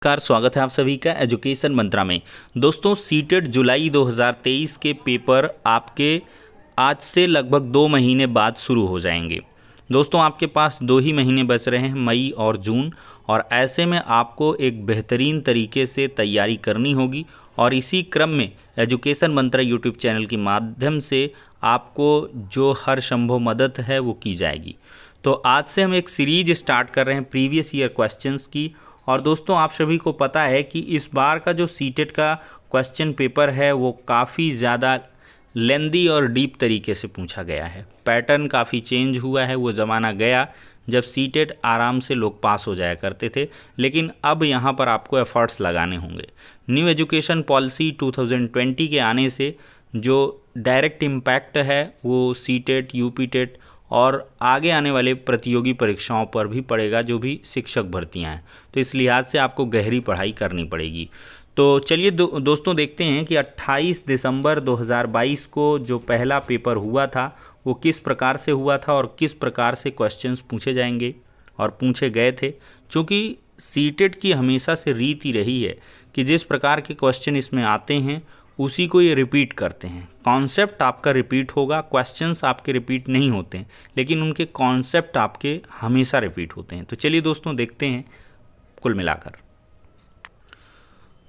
नमस्कार, स्वागत है आप सभी का एजुकेशन मंत्रा में। दोस्तों, सीटेट जुलाई 2023 के पेपर आपके आज से लगभग 2 महीने बाद शुरू हो जाएंगे। दोस्तों, आपके पास 2 ही महीने बच रहे हैं, मई और जून, और ऐसे में आपको एक बेहतरीन तरीके से तैयारी करनी होगी और इसी क्रम में एजुकेशन मंत्रा यूट्यूब चैनल के माध्यम से आपको जो हर संभव मदद है वो की जाएगी। तो आज से हम एक सीरीज स्टार्ट कर रहे हैं प्रीवियस ईयर क्वेश्चंस की। और दोस्तों, आप सभी को पता है कि इस बार का जो सीटेट का क्वेश्चन पेपर है वो काफ़ी ज़्यादा लेंदी और डीप तरीके से पूछा गया है। पैटर्न काफ़ी चेंज हुआ है। वो ज़माना गया जब सीटेट आराम से लोग पास हो जाया करते थे, लेकिन अब यहाँ पर आपको एफर्ट्स लगाने होंगे। न्यू एजुकेशन पॉलिसी 2020 के आने से जो डायरेक्ट इम्पैक्ट है वो सीटेट, यूपीटेट और आगे आने वाले प्रतियोगी परीक्षाओं पर भी पड़ेगा, जो भी शिक्षक भर्तियां हैं। तो इस लिहाज से आपको गहरी पढ़ाई करनी पड़ेगी। तो चलिए दोस्तों देखते हैं कि 28 दिसंबर 2022 को जो पहला पेपर हुआ था वो किस प्रकार से हुआ था और किस प्रकार से क्वेश्चंस पूछे जाएंगे और पूछे गए थे। चूँकि सीटेट की हमेशा से रीति रही है कि जिस प्रकार के क्वेश्चन इसमें आते हैं उसी को ये रिपीट करते हैं। कॉन्सेप्ट आपका रिपीट होगा, क्वेश्चंस आपके रिपीट नहीं होते हैं, लेकिन उनके कॉन्सेप्ट आपके हमेशा रिपीट होते हैं। तो चलिए दोस्तों देखते हैं कुल मिलाकर।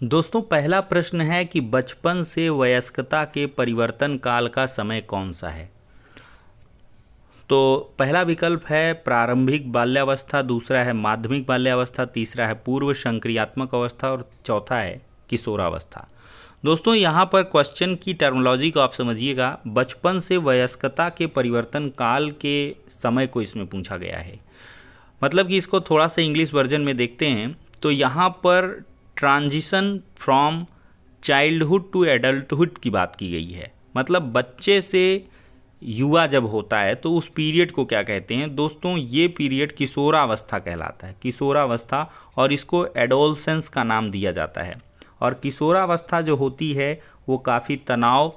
दोस्तों, पहला प्रश्न है कि बचपन से वयस्कता के परिवर्तन काल का समय कौन सा है। तो पहला विकल्प है प्रारंभिक बाल्यावस्था, दूसरा है माध्यमिक बाल्यावस्था, तीसरा है पूर्व संक्रियात्मक अवस्था और चौथा है किशोरावस्था। दोस्तों, यहाँ पर क्वेश्चन की टर्मिनोलॉजी को आप समझिएगा। बचपन से वयस्कता के परिवर्तन काल के समय को इसमें पूछा गया है। मतलब कि इसको थोड़ा सा इंग्लिश वर्जन में देखते हैं तो यहाँ पर transition from childhood to adulthood की बात की गई है। मतलब बच्चे से युवा जब होता है तो उस पीरियड को क्या कहते हैं दोस्तों? ये पीरियड किशोरावस्था कहलाता है, किशोरावस्था, और इसको एडोलसेंस का नाम दिया जाता है। और किशोरावस्था जो होती है वो काफ़ी तनाव,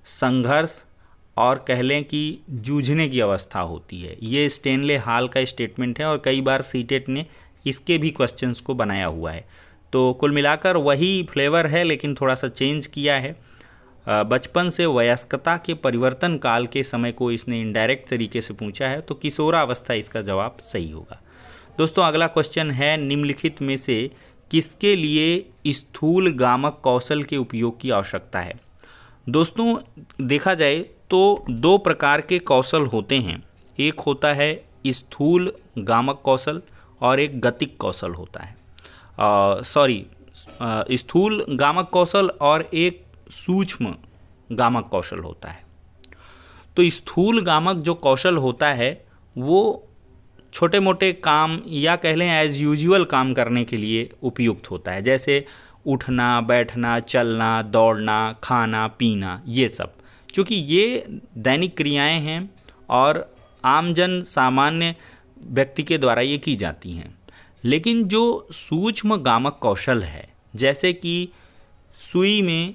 संघर्ष और कह लें कि जूझने की अवस्था होती है। ये स्टेनले हाल का स्टेटमेंट है और कई बार सीटेट ने इसके भी क्वेश्चंस को बनाया हुआ है। तो कुल मिलाकर वही फ्लेवर है, लेकिन थोड़ा सा चेंज किया है। बचपन से वयस्कता के परिवर्तन काल के समय को इसने इनडायरेक्ट तरीके से पूछा है, तो किशोरावस्था इसका जवाब सही होगा। दोस्तों, अगला क्वेश्चन है निम्नलिखित में से किसके लिए स्थूल गामक कौशल के उपयोग की आवश्यकता है। दोस्तों, देखा जाए तो 2 प्रकार के कौशल होते हैं। एक होता है स्थूल गामक कौशल और एक गतिक कौशल होता है। स्थूल गामक कौशल और एक सूक्ष्म गामक कौशल होता है। तो स्थूल गामक जो कौशल होता है वो छोटे मोटे काम या कह लें एज यूजुअल काम करने के लिए उपयुक्त होता है, जैसे उठना, बैठना, चलना, दौड़ना, खाना, पीना, ये सब। क्योंकि ये दैनिक क्रियाएं हैं और आमजन सामान्य व्यक्ति के द्वारा ये की जाती हैं। लेकिन जो सूक्ष्म गामक कौशल है, जैसे कि सुई में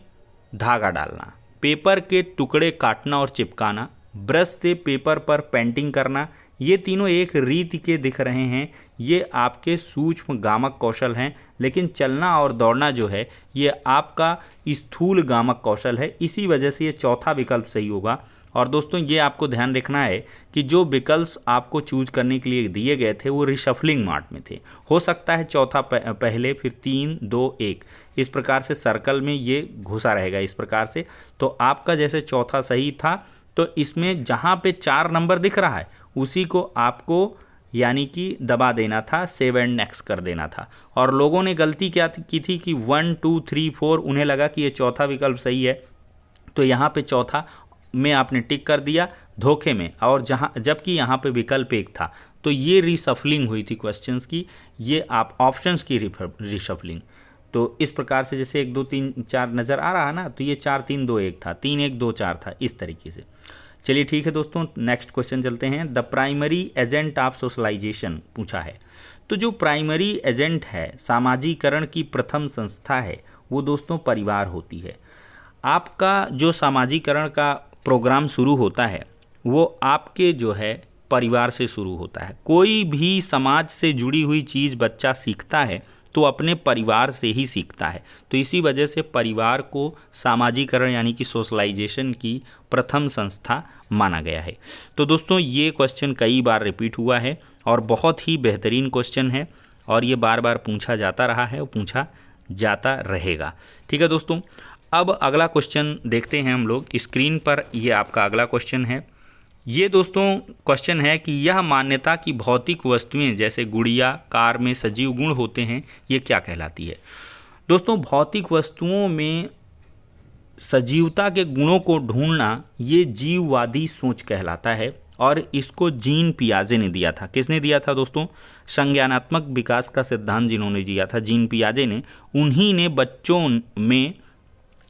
धागा डालना, पेपर के टुकड़े काटना और चिपकाना, ब्रश से पेपर पर पेंटिंग करना, ये तीनों एक रीति के दिख रहे हैं, ये आपके सूक्ष्म गामक कौशल हैं। लेकिन चलना और दौड़ना जो है ये आपका स्थूल गामक कौशल है। इसी वजह से ये चौथा विकल्प सही होगा। और दोस्तों, ये आपको ध्यान रखना है कि जो विकल्प आपको चूज करने के लिए दिए गए थे वो रिशफलिंग मार्ट में थे। हो सकता है चौथा पहले, फिर 3, 2, 1, इस प्रकार से सर्कल में ये घुसा रहेगा इस प्रकार से। तो आपका जैसे चौथा सही था, तो इसमें जहाँ पे 4 नंबर दिख रहा है उसी को आपको यानी कि दबा देना था, सेव एंड नेक्स्ट कर देना था। और लोगों ने गलती क्या की थी कि 1, 2, 3, 4 उन्हें लगा कि ये चौथा विकल्प सही है, तो यहाँ पे चौथा में आपने टिक कर दिया धोखे में, और जबकि यहाँ पे विकल्प 1 था। तो ये रिशफलिंग हुई थी क्वेश्चंस की, ये आप ऑप्शंस की रिशफलिंग। तो इस प्रकार से जैसे 1, 2, 3, 4 नज़र आ रहा है ना, तो ये 4, 3, 2, 1 था, 3, 1, 2, 4 था, इस तरीके से। चलिए ठीक है दोस्तों, नेक्स्ट क्वेश्चन चलते हैं। The primary agent of socialization पूछा है। तो जो प्राइमरी एजेंट है, सामाजिकरण की प्रथम संस्था है, वो दोस्तों परिवार होती है। आपका जो सामाजिकरण का प्रोग्राम शुरू होता है वो आपके जो है परिवार से शुरू होता है। कोई भी समाज से जुड़ी हुई चीज़ बच्चा सीखता है तो अपने परिवार से ही सीखता है। तो इसी वजह से परिवार को सामाजिकरण यानी कि सोशलाइजेशन की प्रथम संस्था माना गया है। तो दोस्तों ये क्वेश्चन कई बार रिपीट हुआ है और बहुत ही बेहतरीन क्वेश्चन है और ये बार बार पूछा जाता रहा है और पूछा जाता रहेगा। ठीक है दोस्तों, अब अगला क्वेश्चन देखते हैं हम लोग। स्क्रीन पर ये आपका अगला क्वेश्चन है। ये दोस्तों क्वेश्चन है कि यह मान्यता कि भौतिक वस्तुएं जैसे गुड़िया, कार में सजीव गुण होते हैं, ये क्या कहलाती है। दोस्तों भौतिक वस्तुओं में सजीवता के गुणों को ढूंढना ये जीववादी सोच कहलाता है और इसको जीन पियाजे ने दिया था। किसने दिया था दोस्तों? संज्ञानात्मक विकास का सिद्धांत जिन्होंने दिया था, जीन पियाजे ने, उन्हीं ने बच्चों में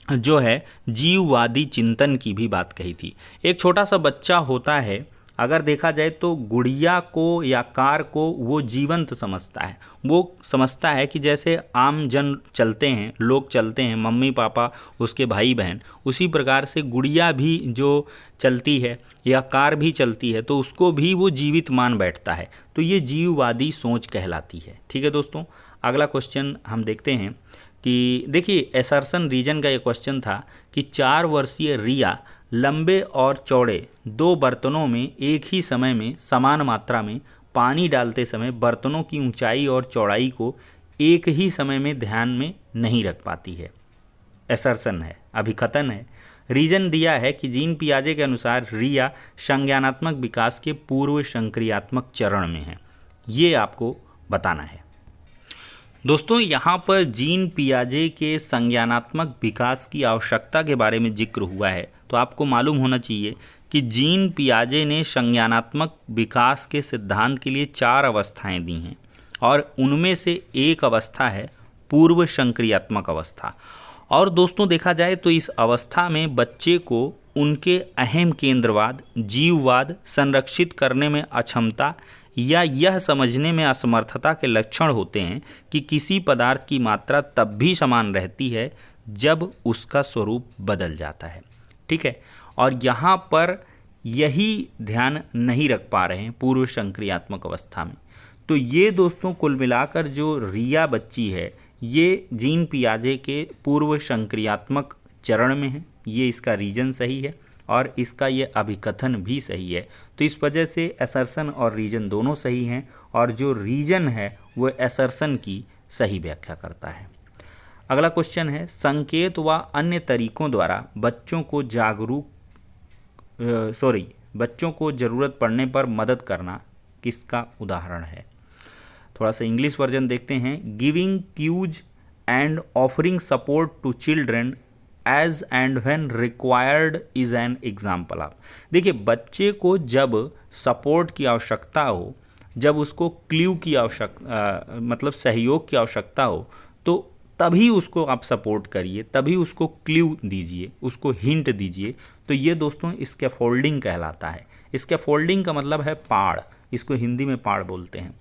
जो है जीववादी चिंतन की भी बात कही थी। एक छोटा सा बच्चा होता है, अगर देखा जाए तो गुड़िया को या कार को वो जीवंत समझता है। वो समझता है कि जैसे आम जन चलते हैं, लोग चलते हैं, मम्मी पापा, उसके भाई बहन, उसी प्रकार से गुड़िया भी जो चलती है या कार भी चलती है तो उसको भी वो जीवित मान बैठता है। तो ये जीववादी सोच कहलाती है। ठीक है दोस्तों, अगला क्वेश्चन हम देखते हैं कि देखिए एसर्सन रीजन का ये क्वेश्चन था कि 4 वर्षीय रिया लंबे और चौड़े 2 बर्तनों में एक ही समय में समान मात्रा में पानी डालते समय बर्तनों की ऊंचाई और चौड़ाई को एक ही समय में ध्यान में नहीं रख पाती है। एसर्सन है, अभिकथन है। रीजन दिया है कि जीन पियाजे के अनुसार रिया संज्ञानात्मक विकास के पूर्व संक्रियात्मक चरण में है। ये आपको बताना है। दोस्तों यहाँ पर जीन पियाजे के संज्ञानात्मक विकास की आवश्यकता के बारे में जिक्र हुआ है, तो आपको मालूम होना चाहिए कि जीन पियाजे ने संज्ञानात्मक विकास के सिद्धांत के लिए 4 अवस्थाएं दी हैं और उनमें से एक अवस्था है पूर्व संक्रियात्मक अवस्था। और दोस्तों देखा जाए तो इस अवस्था में बच्चे को उनके अहम केंद्रवाद, जीववाद संरक्षित करने में अक्षमता या यह समझने में असमर्थता के लक्षण होते हैं कि किसी पदार्थ की मात्रा तब भी समान रहती है जब उसका स्वरूप बदल जाता है। ठीक है, और यहाँ पर यही ध्यान नहीं रख पा रहे हैं पूर्व संक्रियात्मक अवस्था में। तो ये दोस्तों कुल मिलाकर जो रिया बच्ची है ये जीन पियाजे के पूर्व संक्रियात्मक चरण में है। ये इसका रीजन सही है और इसका ये अभिकथन भी सही है। तो इस वजह से एसर्सन और रीजन दोनों सही हैं और जो रीजन है वो एसर्सन की सही व्याख्या करता है। अगला क्वेश्चन है, संकेत व अन्य तरीकों द्वारा बच्चों को ज़रूरत पड़ने पर मदद करना किसका उदाहरण है। थोड़ा सा इंग्लिश वर्जन देखते हैं। Giving cues and offering support to children as and when required is an example of. देखिए बच्चे को जब सपोर्ट की आवश्यकता हो, जब उसको क्ल्यू की आवश्यकता मतलब सहयोग की आवश्यकता हो, तो तभी उसको आप सपोर्ट करिए, तभी उसको क्ल्यू दीजिए, उसको हिंट दीजिए। तो ये दोस्तों स्कैफोल्डिंग कहलाता है। स्कैफोल्डिंग का मतलब है पाड़, इसको हिंदी में पाड़ बोलते हैं।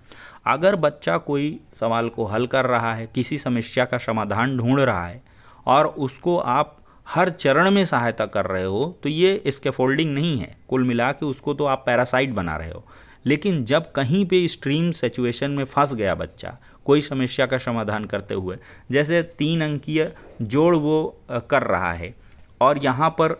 अगर बच्चा कोई सवाल को हल कर रहा है, किसी समस्या का समाधान ढूंढ रहा है और उसको आप हर चरण में सहायता कर रहे हो, तो ये स्कैफोल्डिंग नहीं है। कुल मिला के उसको तो आप पैरासाइट बना रहे हो। लेकिन जब कहीं पे स्ट्रीम सिचुएशन में फंस गया बच्चा कोई समस्या का समाधान करते हुए, जैसे 3 अंकीय जोड़ वो कर रहा है और यहाँ पर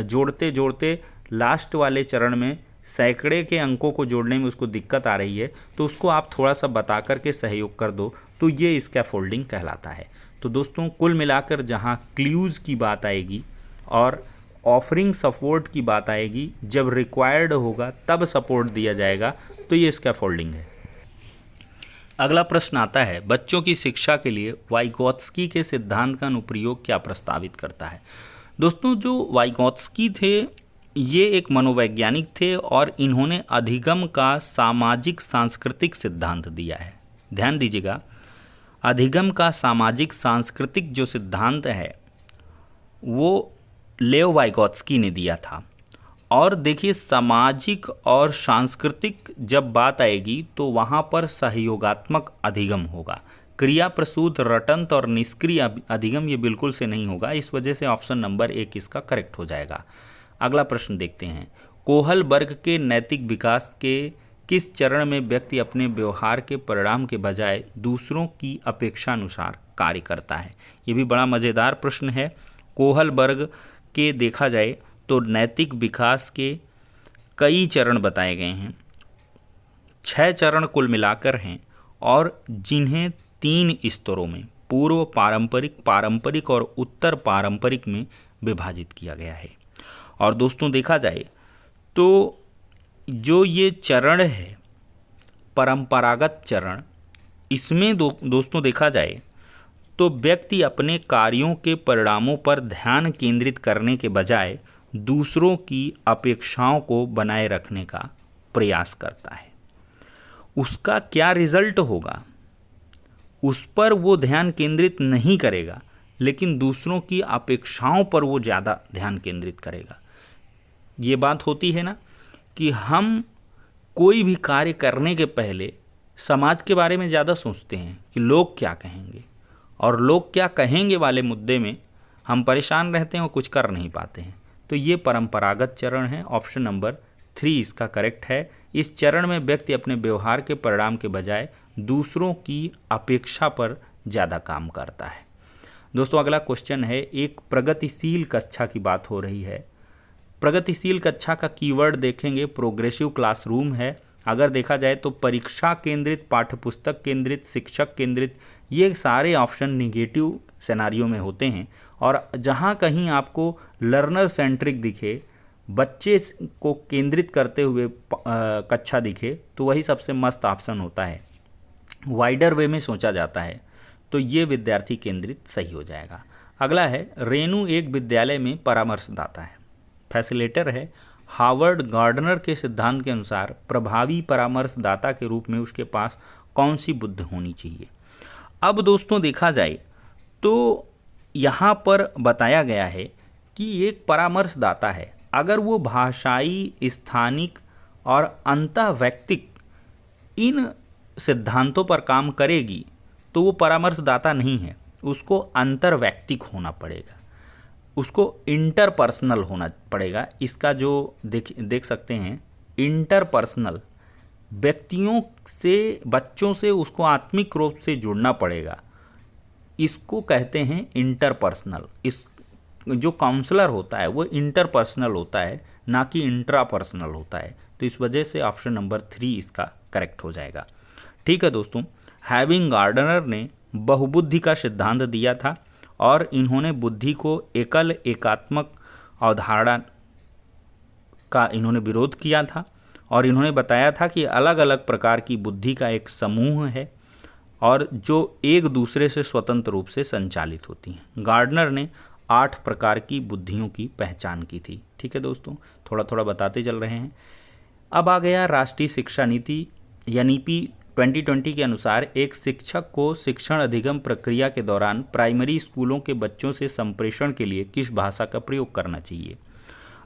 जोड़ते जोड़ते लास्ट वाले चरण में सैकड़े के अंकों को जोड़ने में उसको दिक्कत आ रही है, तो उसको आप थोड़ा सा बता करके सहयोग कर दो, तो ये स्कैफोल्डिंग कहलाता है। तो दोस्तों कुल मिलाकर जहाँ क्ल्यूज़ की बात आएगी और ऑफरिंग सपोर्ट की बात आएगी, जब रिक्वायर्ड होगा तब सपोर्ट दिया जाएगा, तो ये स्कैफोल्डिंग है। अगला प्रश्न आता है, बच्चों की शिक्षा के लिए वाइगोत्स्की के सिद्धांत का अनुप्रयोग क्या प्रस्तावित करता है। दोस्तों जो वाइगोत्स्की थे ये एक मनोवैज्ञानिक थे और इन्होंने अधिगम का सामाजिक सांस्कृतिक सिद्धांत दिया है। ध्यान दीजिएगा, अधिगम का सामाजिक सांस्कृतिक जो सिद्धांत है वो लेव वाइगोत्स्की ने दिया था। और देखिए सामाजिक और सांस्कृतिक जब बात आएगी तो वहाँ पर सहयोगात्मक अधिगम होगा। क्रिया प्रसूत रटंत और निष्क्रिय अधिगम ये बिल्कुल से नहीं होगा। इस वजह से ऑप्शन नंबर 1 इसका करेक्ट हो जाएगा। अगला प्रश्न देखते हैं, कोहल वर्ग के नैतिक विकास के किस चरण में व्यक्ति अपने व्यवहार के परिणाम के बजाय दूसरों की अपेक्षा अनुसार कार्य करता है? ये भी बड़ा मज़ेदार प्रश्न है। कोहलबर्ग के देखा जाए तो नैतिक विकास के कई चरण बताए गए हैं। 6 चरण कुल मिलाकर हैं और जिन्हें 3 स्तरों में पूर्व पारंपरिक, पारंपरिक और उत्तर पारंपरिक में विभाजित किया गया है। और दोस्तों देखा जाए तो जो ये चरण है परंपरागत चरण, इसमें दोस्तों देखा जाए तो व्यक्ति अपने कार्यों के परिणामों पर ध्यान केंद्रित करने के बजाय दूसरों की अपेक्षाओं को बनाए रखने का प्रयास करता है। उसका क्या रिजल्ट होगा उस पर वो ध्यान केंद्रित नहीं करेगा, लेकिन दूसरों की अपेक्षाओं पर वो ज़्यादा ध्यान केंद्रित करेगा। ये बात होती है ना कि हम कोई भी कार्य करने के पहले समाज के बारे में ज़्यादा सोचते हैं कि लोग क्या कहेंगे, और लोग क्या कहेंगे वाले मुद्दे में हम परेशान रहते हैं और कुछ कर नहीं पाते हैं। तो ये परंपरागत चरण है। ऑप्शन नंबर 3 इसका करेक्ट है। इस चरण में व्यक्ति अपने व्यवहार के परिणाम के बजाय दूसरों की अपेक्षा पर ज़्यादा काम करता है। दोस्तों अगला क्वेश्चन है, एक प्रगतिशील कक्षा की बात हो रही है। प्रगतिशील कक्षा का कीवर्ड देखेंगे प्रोग्रेसिव क्लासरूम है। अगर देखा जाए तो परीक्षा केंद्रित, पाठ्यपुस्तक केंद्रित, शिक्षक केंद्रित, ये सारे ऑप्शन निगेटिव सिनेरियो में होते हैं। और जहाँ कहीं आपको लर्नर सेंट्रिक दिखे, बच्चे को केंद्रित करते हुए कक्षा दिखे, तो वही सबसे मस्त ऑप्शन होता है। वाइडर वे में सोचा जाता है तो ये विद्यार्थी केंद्रित सही हो जाएगा। अगला है, रेणु एक विद्यालय में परामर्शदाता है, फैसिलेटर है। हार्वर्ड गार्डनर के सिद्धांत के अनुसार प्रभावी परामर्शदाता के रूप में उसके पास कौन सी बुद्धि होनी चाहिए? अब दोस्तों देखा जाए तो यहाँ पर बताया गया है कि एक परामर्शदाता है, अगर वो भाषाई, स्थानिक और अंतःवैयक्तिक इन सिद्धांतों पर काम करेगी तो वो परामर्शदाता नहीं है, उसको अंतर्वैयक्तिक होना पड़ेगा, उसको इंटरपर्सनल होना पड़ेगा। इसका जो देख सकते हैं, इंटरपर्सनल, व्यक्तियों से, बच्चों से उसको आत्मिक रूप से जुड़ना पड़ेगा, इसको कहते हैं इंटरपर्सनल। इस जो काउंसलर होता है वो इंटरपर्सनल होता है, ना कि इंट्रापर्सनल होता है। तो इस वजह से ऑप्शन नंबर 3 इसका करेक्ट हो जाएगा। ठीक है दोस्तों, हैविंग गार्डनर ने बहुबुद्धि का सिद्धांत दिया था और इन्होंने बुद्धि को एकल, एकात्मक अवधारणा का इन्होंने विरोध किया था और इन्होंने बताया था कि अलग अलग प्रकार की बुद्धि का एक समूह है और जो एक दूसरे से स्वतंत्र रूप से संचालित होती हैं। गार्डनर ने 8 प्रकार की बुद्धियों की पहचान की थी। ठीक है दोस्तों, थोड़ा थोड़ा बताते चल रहे हैं। अब आ गया राष्ट्रीय शिक्षा नीति यानी NEP 2020 के अनुसार एक शिक्षक को शिक्षण अधिगम प्रक्रिया के दौरान प्राइमरी स्कूलों के बच्चों से संप्रेषण के लिए किस भाषा का प्रयोग करना चाहिए?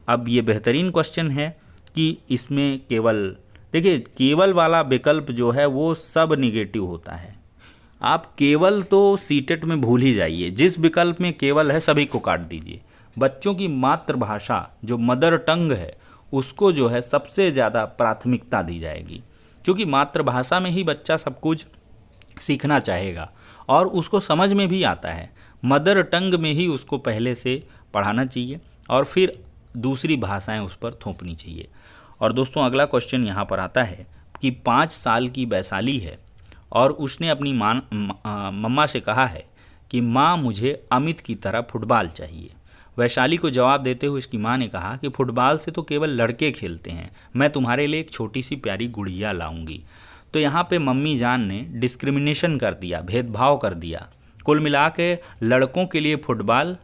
अब ये बेहतरीन क्वेश्चन है कि इसमें केवल, देखिए केवल वाला विकल्प जो है वो सब निगेटिव होता है। आप केवल तो सीटेट में भूल ही जाइए, जिस विकल्प में केवल है सभी को काट दीजिए। बच्चों की मातृभाषा जो मदर टंग है उसको जो है सबसे ज़्यादा प्राथमिकता दी जाएगी, क्योंकि मातृभाषा में ही बच्चा सब कुछ सीखना चाहेगा और उसको समझ में भी आता है। मदर टंग में ही उसको पहले से पढ़ाना चाहिए और फिर दूसरी भाषाएं उस पर थोपनी चाहिए। और दोस्तों अगला क्वेश्चन यहाँ पर आता है कि 5 साल की वैशाली है और उसने अपनी मम्मा से कहा है कि माँ मुझे अमित की तरह फुटबॉल चाहिए। वैशाली को जवाब देते हुए इसकी माँ ने कहा कि फुटबॉल से तो केवल लड़के खेलते हैं, मैं तुम्हारे लिए एक छोटी सी प्यारी गुड़िया लाऊंगी। तो यहाँ पे मम्मी जान ने डिस्क्रिमिनेशन कर दिया, भेदभाव कर दिया। कुल मिला के लड़कों के लिए फुटबॉल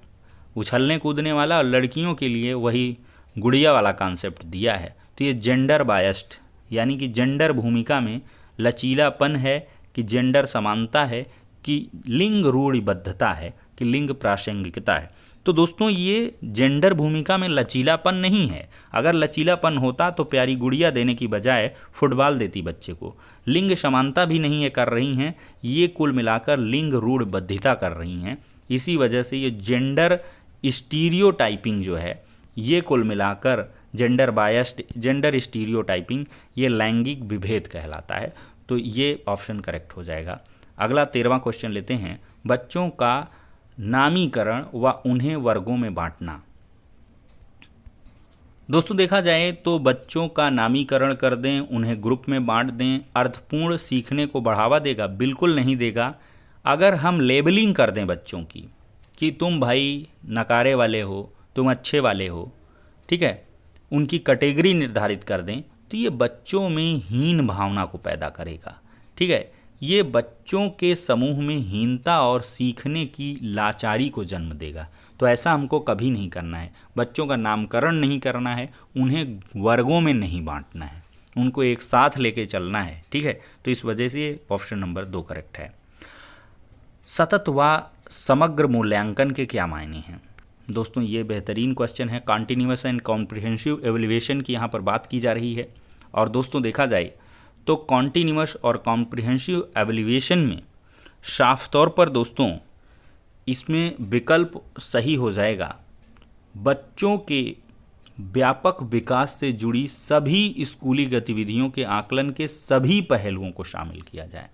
उछलने कूदने वाला और लड़कियों के लिए वही गुड़िया वाला कॉन्सेप्ट दिया है। तो ये जेंडर बायस्ड यानी कि जेंडर भूमिका में लचीलापन है कि जेंडर समानता है कि लिंग रूढ़िबद्धता है कि लिंग प्रासंगिकता है। तो दोस्तों ये जेंडर भूमिका में लचीलापन नहीं है। अगर लचीलापन होता तो प्यारी गुड़िया देने की बजाय फुटबॉल देती बच्चे को। लिंग समानता भी नहीं है कर रही हैं, ये कुल मिलाकर लिंग रूढ़िबद्धता कर रही हैं। इसी वजह से ये जेंडर स्टीरियोटाइपिंग जो है ये कुल मिलाकर जेंडर बायस्ड, जेंडर स्टीरियोटाइपिंग, ये लैंगिक विभेद कहलाता है। तो ये ऑप्शन करेक्ट हो जाएगा। अगला 13वां क्वेश्चन लेते हैं, बच्चों का नामीकरण व उन्हें वर्गों में बांटना। दोस्तों देखा जाए तो बच्चों का नामीकरण कर दें, उन्हें ग्रुप में बांट दें, अर्थपूर्ण सीखने को बढ़ावा देगा? बिल्कुल नहीं देगा। अगर हम लेबलिंग कर दें बच्चों की कि तुम भाई नकारे वाले हो, तुम अच्छे वाले हो, ठीक है, उनकी कैटेगरी निर्धारित कर दें, तो ये बच्चों में हीन भावना को पैदा करेगा। ठीक है, ये बच्चों के समूह में हीनता और सीखने की लाचारी को जन्म देगा। तो ऐसा हमको कभी नहीं करना है। बच्चों का नामकरण नहीं करना है, उन्हें वर्गों में नहीं बांटना है, उनको एक साथ लेके चलना है। ठीक है, तो इस वजह से ऑप्शन नंबर 2 करेक्ट है। सतत व समग्र मूल्यांकन के क्या मायने हैं? दोस्तों ये बेहतरीन क्वेश्चन है। कॉन्टिन्यूअस एंड कॉम्प्रिहेंसिव एवेल्युएशन की यहाँ पर बात की जा रही है। और दोस्तों देखा जाए तो कॉन्टिन्यूअस और कॉम्प्रिहेंसिव एवेल्युएशन में साफ तौर पर दोस्तों इसमें विकल्प सही हो जाएगा, बच्चों के व्यापक विकास से जुड़ी सभी स्कूली गतिविधियों के आकलन के सभी पहलुओं को शामिल किया जाए।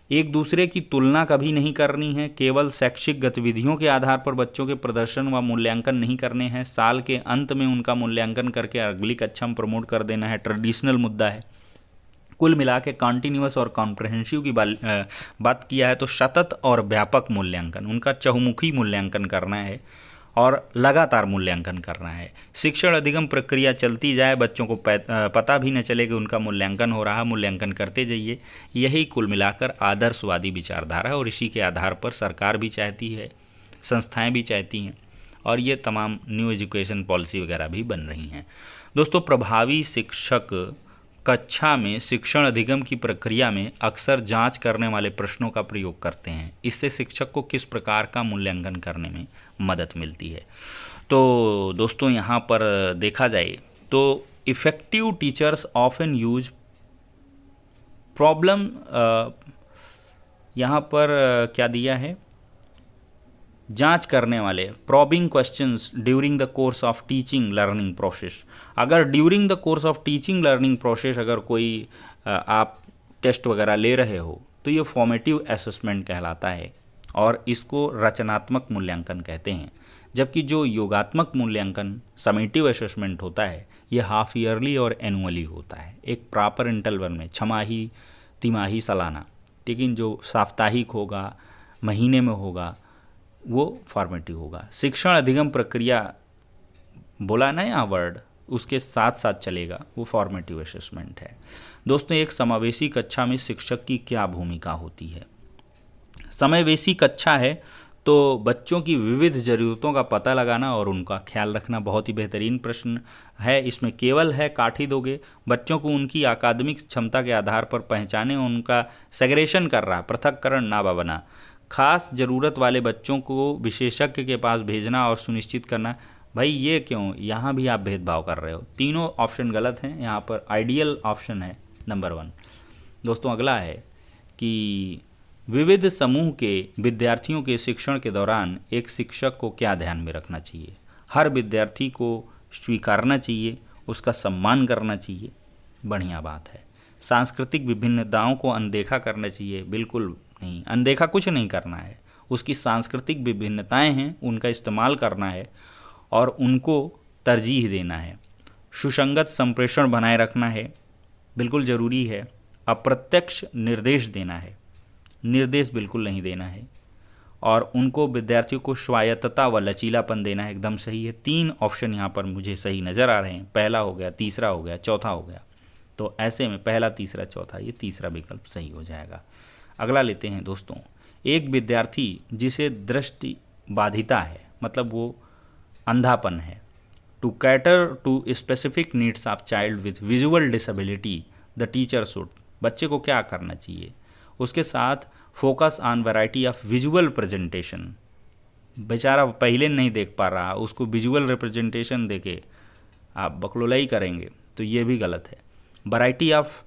एक दूसरे की तुलना कभी नहीं करनी है, केवल शैक्षिक गतिविधियों के आधार पर बच्चों के प्रदर्शन व मूल्यांकन नहीं करने हैं, साल के अंत में उनका मूल्यांकन करके अगली कक्षा में प्रमोट कर देना है, ट्रेडिशनल मुद्दा है। कुल मिला के कॉन्टिन्यूअस और कॉम्प्रिहेंसिव की बात किया है तो सतत और व्यापक मूल्यांकन, उनका चहुमुखी मूल्यांकन करना है और लगातार मूल्यांकन करना है। शिक्षण अधिगम प्रक्रिया चलती जाए, बच्चों को पता भी न चले कि उनका मूल्यांकन हो रहा, मूल्यांकन करते जाइए। यही कुल मिलाकर आदर्शवादी विचारधारा है और इसी के आधार पर सरकार भी चाहती है, संस्थाएं भी चाहती हैं और ये तमाम न्यू एजुकेशन पॉलिसी वगैरह भी बन रही हैं। दोस्तों प्रभावी शिक्षक कक्षा में शिक्षण अधिगम की प्रक्रिया में अक्सर जांच करने वाले प्रश्नों का प्रयोग करते हैं। इससे शिक्षक को किस प्रकार का मूल्यांकन करने में मदद मिलती है? तो दोस्तों यहाँ पर देखा जाए तो effective teachers often use problem, यहाँ पर क्या दिया है, जांच करने वाले probing questions during the course of teaching learning process. अगर during the course of teaching learning process अगर कोई आप टेस्ट वगैरह ले रहे हो तो ये फॉर्मेटिव असेसमेंट कहलाता है और इसको रचनात्मक मूल्यांकन कहते हैं। जबकि जो योगात्मक मूल्यांकन समेटिव असेसमेंट होता है ये हाफ ईयरली और एनुअली होता है, एक प्रॉपर इंटरवल में, छमाही, तिमाही, सालाना। लेकिन जो साप्ताहिक होगा, महीने में होगा, वो फॉर्मेटिव होगा। शिक्षण अधिगम प्रक्रिया बोला ना यहाँ वर्ड, उसके साथ साथ चलेगा, वो फॉर्मेटिव असेसमेंट है। दोस्तों एक समावेशी कक्षा में शिक्षक की क्या भूमिका होती है? समावेशी कक्षा है तो बच्चों की विविध ज़रूरतों का पता लगाना और उनका ख्याल रखना। बहुत ही बेहतरीन प्रश्न है। इसमें केवल है काट ही दोगे। बच्चों को उनकी अकादमिक क्षमता के आधार पर पहचाने, उनका सेग्रेशन कर रहा, पृथक्करण ना बना। खास ज़रूरत वाले बच्चों को विशेषज्ञ के पास भेजना और सुनिश्चित करना। भाई ये क्यों, यहाँ भी आप भेदभाव कर रहे हो। तीनों ऑप्शन गलत हैं। यहाँ पर आइडियल ऑप्शन है नंबर 1। दोस्तों अगला है कि विविध समूह के विद्यार्थियों के शिक्षण के दौरान एक शिक्षक को क्या ध्यान में रखना चाहिए? हर विद्यार्थी को स्वीकारना चाहिए, उसका सम्मान करना चाहिए, बढ़िया बात है। सांस्कृतिक विभिन्नताओं को अनदेखा करना चाहिए? बिल्कुल नहीं, अनदेखा कुछ नहीं करना है। उसकी सांस्कृतिक विभिन्नताएं हैं, उनका इस्तेमाल करना है और उनको तरजीह देना है। सुसंगत संप्रेषण बनाए रखना है, बिल्कुल ज़रूरी है। अप्रत्यक्ष निर्देश देना है, निर्देश बिल्कुल नहीं देना है। और उनको विद्यार्थियों को स्वायत्तता व लचीलापन देना है, एकदम सही है। 3 ऑप्शन यहाँ पर मुझे सही नज़र आ रहे हैं। पहला हो गया, तीसरा हो गया, चौथा हो गया। तो ऐसे में पहला, तीसरा, चौथा, ये तीसरा विकल्प सही हो जाएगा। अगला लेते हैं दोस्तों, एक विद्यार्थी जिसे दृष्टि बाधिता है, मतलब वो अंधापन है, to cater to specific needs of child with visual disability the teacher should. बच्चे को क्या करना चाहिए? उसके साथ focus on variety of visual presentation. बेचारा पहले नहीं देख पा रहा, उसको विजुअल रिप्रेजेंटेशन देके आप बकलोलाई करेंगे तो ये भी गलत है। Variety of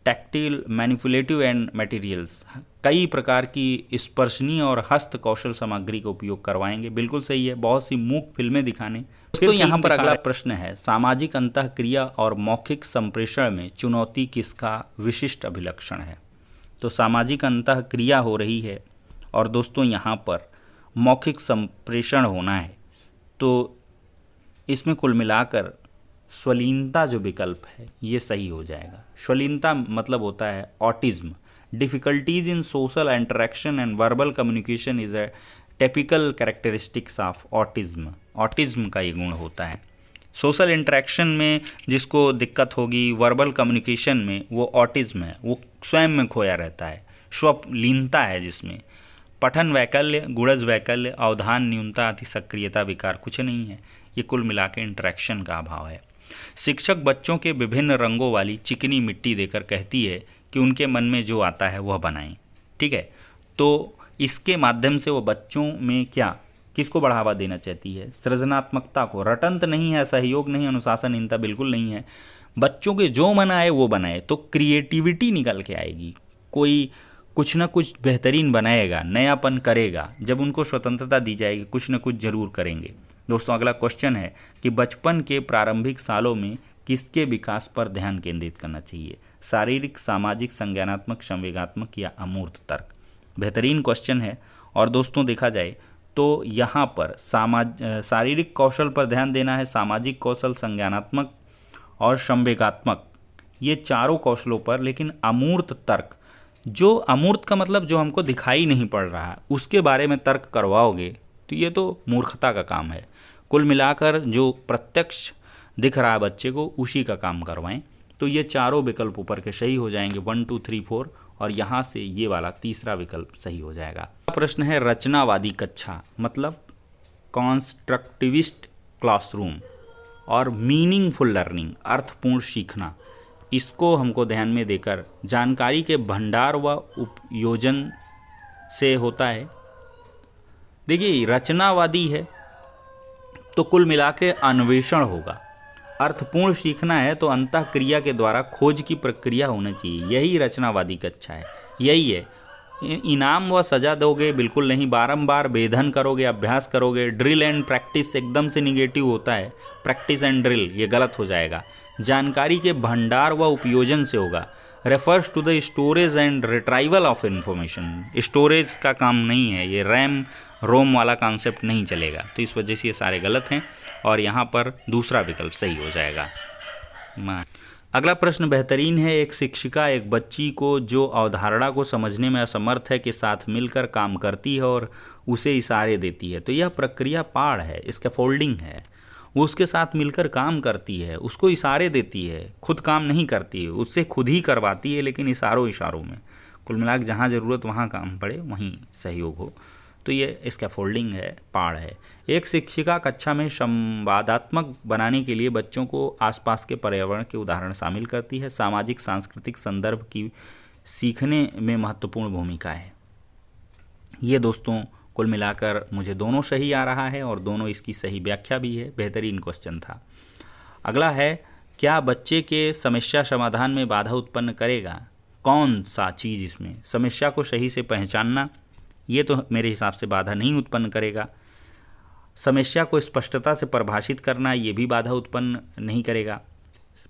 tactile manipulative and materials, कई प्रकार की स्पर्शनीय और हस्त कौशल सामग्री का उपयोग करवाएंगे, बिल्कुल सही है। बहुत सी मूक फिल्में दिखाने, तो यहाँ पर अगला प्रश्न है, सामाजिक अंतःक्रिया और मौखिक संप्रेषण में चुनौती किसका विशिष्ट अभिलक्षण है। तो सामाजिक अंतःक्रिया हो रही है और दोस्तों यहाँ पर मौखिक संप्रेषण होना है, तो इसमें कुल मिलाकर स्वलीनता जो विकल्प है ये सही हो जाएगा। स्वलीनता मतलब होता है autism. Difficulties in social interaction and verbal communication is a typical characteristics of autism. Autism का ये गुण होता है। सोशल इंटरेक्शन में जिसको दिक्कत होगी, वर्बल कम्युनिकेशन में, वो ऑटिज्म है, वो स्वयं में खोया रहता है। स्वलीनता है जिसमें पठन वैकल्य, गुणज वैकल्य, अवधान न्यूनता, अति सक्रियता विकार कुछ नहीं है। ये कुल मिला के इंटरेक्शन का अभाव है। शिक्षक बच्चों के विभिन्न रंगों वाली चिकनी मिट्टी देकर कहती है कि उनके मन में जो आता है वह बनाएं। ठीक है, तो इसके माध्यम से वो बच्चों में किसको बढ़ावा देना चाहती है? सृजनात्मकता को। रटंत नहीं है, सहयोग नहीं, अनुशासनहीनता बिल्कुल नहीं है। बच्चों के जो मन आए वो बनाए, तो क्रिएटिविटी निकल के आएगी। कोई कुछ ना कुछ बेहतरीन बनाएगा, नयापन करेगा। जब उनको स्वतंत्रता दी जाएगी कुछ ना कुछ जरूर करेंगे। दोस्तों अगला क्वेश्चन है कि बचपन के प्रारंभिक सालों में किसके विकास पर ध्यान केंद्रित करना चाहिए? शारीरिक, सामाजिक, संज्ञानात्मक, संवेगात्मक या अमूर्त तर्क। बेहतरीन क्वेश्चन है। और दोस्तों देखा जाए तो यहाँ पर शारीरिक कौशल पर ध्यान देना है, सामाजिक कौशल, संज्ञानात्मक और संवेगात्मक, ये चारों कौशलों पर। लेकिन अमूर्त तर्क, जो अमूर्त का मतलब जो हमको दिखाई नहीं पड़ रहा है उसके बारे में तर्क करवाओगे तो ये तो मूर्खता का काम है। कुल मिलाकर जो प्रत्यक्ष दिख रहा है बच्चे को उसी का काम करवाएं। तो ये चारों विकल्प ऊपर के सही हो जाएंगे, 1 2 3 4, और यहाँ से ये वाला तीसरा विकल्प सही हो जाएगा। प्रश्न है रचनावादी कक्षा मतलब कॉन्स्ट्रक्टिविस्ट क्लासरूम और मीनिंगफुल लर्निंग, अर्थपूर्ण सीखना। इसको हमको ध्यान में देकर जानकारी के भंडार व उपयोजन से होता है। देखिए रचनावादी है तो कुल मिला के अन्वेषण होगा। अर्थपूर्ण सीखना है तो अंतःक्रिया के द्वारा खोज की प्रक्रिया होनी चाहिए। यही रचनावादी कक्षा है, यही है। इनाम व सजा दोगे बिल्कुल नहीं, बारंबार वेधन करोगे, अभ्यास करोगे। ड्रिल एंड प्रैक्टिस एकदम से निगेटिव होता है, प्रैक्टिस एंड ड्रिल ये गलत हो जाएगा। जानकारी के भंडार व उपयोजन से होगा। Refers to the storage and retrieval of information. Storage का काम नहीं है ये, रैम रोम वाला कॉन्सेप्ट नहीं चलेगा। तो इस वजह से ये सारे गलत हैं और यहाँ पर दूसरा विकल्प सही हो जाएगा। अगला प्रश्न बेहतरीन है। एक शिक्षिका एक बच्ची को जो अवधारणा को समझने में असमर्थ है के साथ मिलकर काम करती है और उसे इशारे देती है। तो यह प्रक्रिया पाड़ है, स्कैफोल्डिंग है। वो उसके साथ मिलकर काम करती है, उसको इशारे देती है, खुद काम नहीं करती है, उससे खुद ही करवाती है लेकिन इशारों में। कुल मिलाकर जहाँ ज़रूरत वहाँ काम पड़े वहीं सहयोग हो, तो ये स्कैफोल्डिंग है, पाड़ है। एक शिक्षिका कक्षा में संवादात्मक बनाने के लिए बच्चों को आसपास के पर्यावरण के उदाहरण शामिल करती है। सामाजिक सांस्कृतिक संदर्भ की सीखने में महत्वपूर्ण भूमिका है। ये दोस्तों कुल मिलाकर मुझे दोनों सही आ रहा है और दोनों इसकी सही व्याख्या भी है। बेहतरीन क्वेश्चन था। अगला है, क्या बच्चे के समस्या समाधान में बाधा उत्पन्न करेगा? कौन सा चीज़ इसमें? समस्या को सही से पहचानना, ये तो मेरे हिसाब से बाधा नहीं उत्पन्न करेगा। समस्या को स्पष्टता से परिभाषित करना, ये भी बाधा उत्पन्न नहीं करेगा।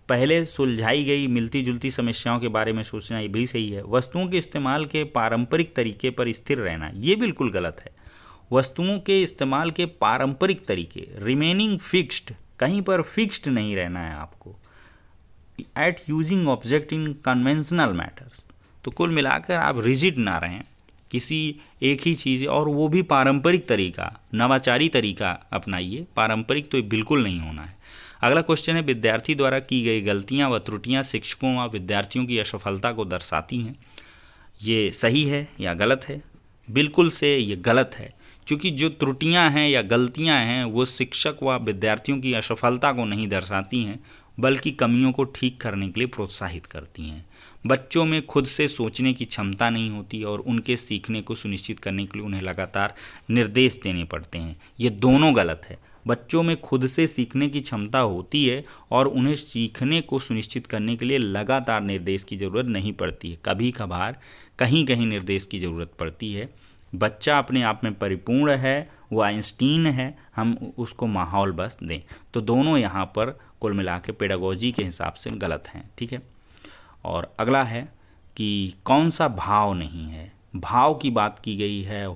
पहले सुलझाई गई मिलती जुलती समस्याओं के बारे में सोचना, ये भी सही है। वस्तुओं के इस्तेमाल के पारंपरिक तरीके पर स्थिर रहना, ये बिल्कुल गलत है। वस्तुओं के इस्तेमाल के पारंपरिक तरीके, रिमेनिंग फिक्स्ड, कहीं पर फिक्स्ड नहीं रहना है आपको। Eight using object in conventional matters, तो कुल मिलाकर आप रिजिड ना रहें किसी एक ही चीज़, और वो भी पारंपरिक तरीका, नवाचारी तरीका अपनाइए। पारंपरिक तो बिल्कुल नहीं होना है। अगला क्वेश्चन है, विद्यार्थी द्वारा की गई गलतियां व त्रुटियां शिक्षकों व विद्यार्थियों की असफलता को दर्शाती हैं। ये सही है या गलत है? बिल्कुल से ये गलत है, क्योंकि जो त्रुटियां हैं या गलतियां हैं वो शिक्षक व विद्यार्थियों की असफलता को नहीं दर्शाती हैं, बल्कि कमियों को ठीक करने के लिए प्रोत्साहित करती हैं। बच्चों में खुद से सोचने की क्षमता नहीं होती और उनके सीखने को सुनिश्चित करने के लिए उन्हें लगातार निर्देश देने पड़ते हैं। ये दोनों गलत है। बच्चों में खुद से सीखने की क्षमता होती है और उन्हें सीखने को सुनिश्चित करने के लिए लगातार निर्देश की ज़रूरत नहीं पड़ती है। कभी कभार कहीं कहीं निर्देश की ज़रूरत पड़ती है। बच्चा अपने आप में परिपूर्ण है, वो आइंस्टीन है, हम उसको माहौल बस दें। तो दोनों यहाँ पर कुल मिला के पेडागोजी के हिसाब से गलत हैं, ठीक है। और अगला है कि कौन सा भाव नहीं है। भाव की बात की गई है,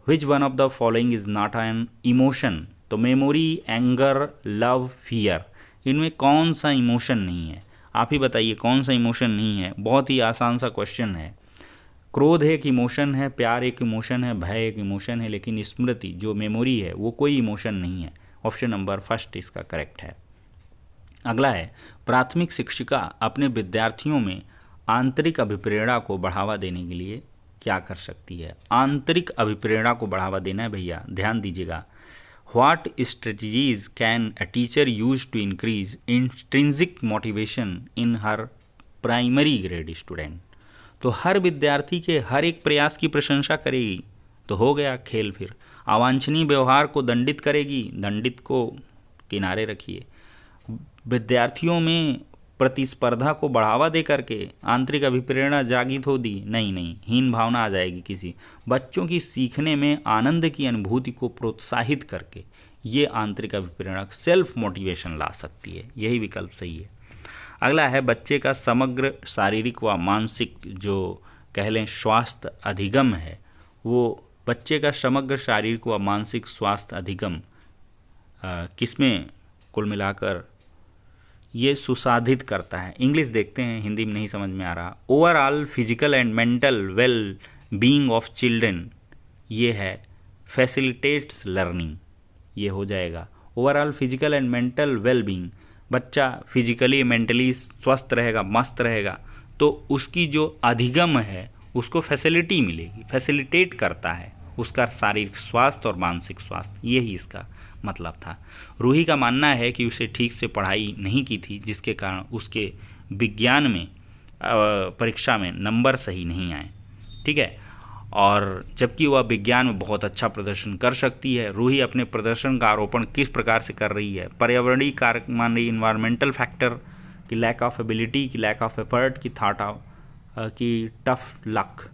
which one of the following is not an emotion. तो मेमोरी, एंगर, लव, फियर, इनमें कौन सा इमोशन नहीं है? आप ही बताइए कौन सा इमोशन नहीं है। बहुत ही आसान सा क्वेश्चन है। क्रोध एक इमोशन है, प्यार एक इमोशन है, भय एक इमोशन है, लेकिन स्मृति जो मेमोरी है वो कोई इमोशन नहीं है। ऑप्शन नंबर फर्स्ट इसका करेक्ट है। अगला है, प्राथमिक शिक्षिका अपने विद्यार्थियों में आंतरिक अभिप्रेरणा को बढ़ावा देने के लिए क्या कर सकती है? आंतरिक अभिप्रेरणा को बढ़ावा देना है भैया, ध्यान दीजिएगा। What strategies can a teacher use to increase intrinsic motivation in her primary grade student. तो हर विद्यार्थी के हर एक प्रयास की प्रशंसा करेगी तो हो गया खेल। फिर अवांछनीय व्यवहार को दंडित करेगी, दंडित को किनारे रखिए। विद्यार्थियों में प्रतिस्पर्धा को बढ़ावा दे करके आंतरिक अभिप्रेरणा जागृत हो दी, नहीं, हीन भावना आ जाएगी किसी। बच्चों की सीखने में आनंद की अनुभूति को प्रोत्साहित करके ये आंतरिक अभिप्रेरणा सेल्फ मोटिवेशन ला सकती है, यही विकल्प सही है। अगला है, बच्चे का समग्र शारीरिक व मानसिक जो कह लें स्वास्थ्य अधिगम है, वो बच्चे का समग्र शारीरिक व मानसिक स्वास्थ्य अधिगम किसमें कुल मिलाकर ये सुसाधित करता है? इंग्लिश देखते हैं, हिंदी में नहीं समझ में आ रहा। Overall physical and mental well being of children, ये है फैसिलिटेट्स लर्निंग, ये हो जाएगा। Overall physical and mental well being, बच्चा फिजिकली मेंटली स्वस्थ रहेगा, मस्त रहेगा, तो उसकी जो अधिगम है उसको फैसिलिटी मिलेगी, फैसिलिटेट करता है उसका शारीरिक स्वास्थ्य और मानसिक स्वास्थ्य, यही इसका मतलब था। रूही का मानना है कि उसे ठीक से पढ़ाई नहीं की थी, जिसके कारण उसके विज्ञान में परीक्षा में नंबर सही नहीं आए, ठीक है। और जबकि वह विज्ञान में बहुत अच्छा प्रदर्शन कर सकती है। रूही अपने प्रदर्शन का आरोपण किस प्रकार से कर रही है? पर्यावरणीय कारक मान रही, इन्वायरमेंटल फैक्टर की, लैक ऑफ एबिलिटी की, लैक ऑफ एफर्ट की, थॉट ऑफ की, टफ लक।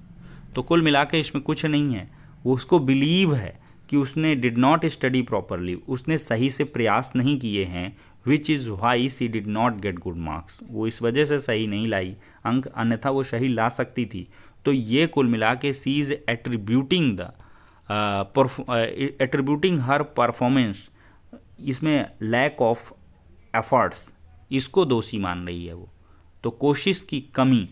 तो कुल मिला के इसमें कुछ नहीं है। वो उसको बिलीव है कि उसने डिड नॉट स्टडी प्रॉपरली, उसने सही से प्रयास नहीं किए हैं, which is why she did not get good marks, वो इस वजह से सही नहीं लाई अंक, अन्यथा वो सही ला सकती थी। तो ये कुल मिला के सी इज़ एट्रीब्यूटिंग हर परफॉर्मेंस, इसमें लैक ऑफ एफर्ट्स, इसको दोषी मान रही है वो। तो कोशिश की कमी,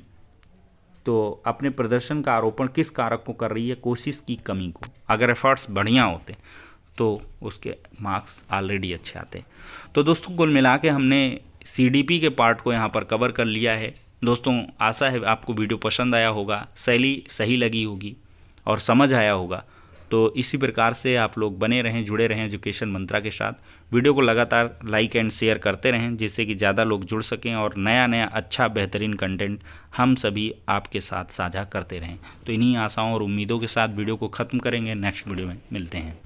तो अपने प्रदर्शन का आरोपण किस कारक को कर रही है? कोशिश की कमी को। अगर एफर्ट्स बढ़िया होते तो उसके मार्क्स ऑलरेडी अच्छे आते। तो दोस्तों कुल मिला के हमने CDP के पार्ट को यहाँ पर कवर कर लिया है। दोस्तों आशा है आपको वीडियो पसंद आया होगा, शैली सही लगी होगी और समझ आया होगा। तो इसी प्रकार से आप लोग बने रहें, जुड़े रहें एजुकेशन मंत्रा के साथ। वीडियो को लगातार लाइक एंड शेयर करते रहें, जिससे कि ज़्यादा लोग जुड़ सकें और नया नया अच्छा बेहतरीन कंटेंट हम सभी आपके साथ साझा करते रहें। तो इन्हीं आशाओं और उम्मीदों के साथ वीडियो को ख़त्म करेंगे। नेक्स्ट वीडियो में मिलते हैं।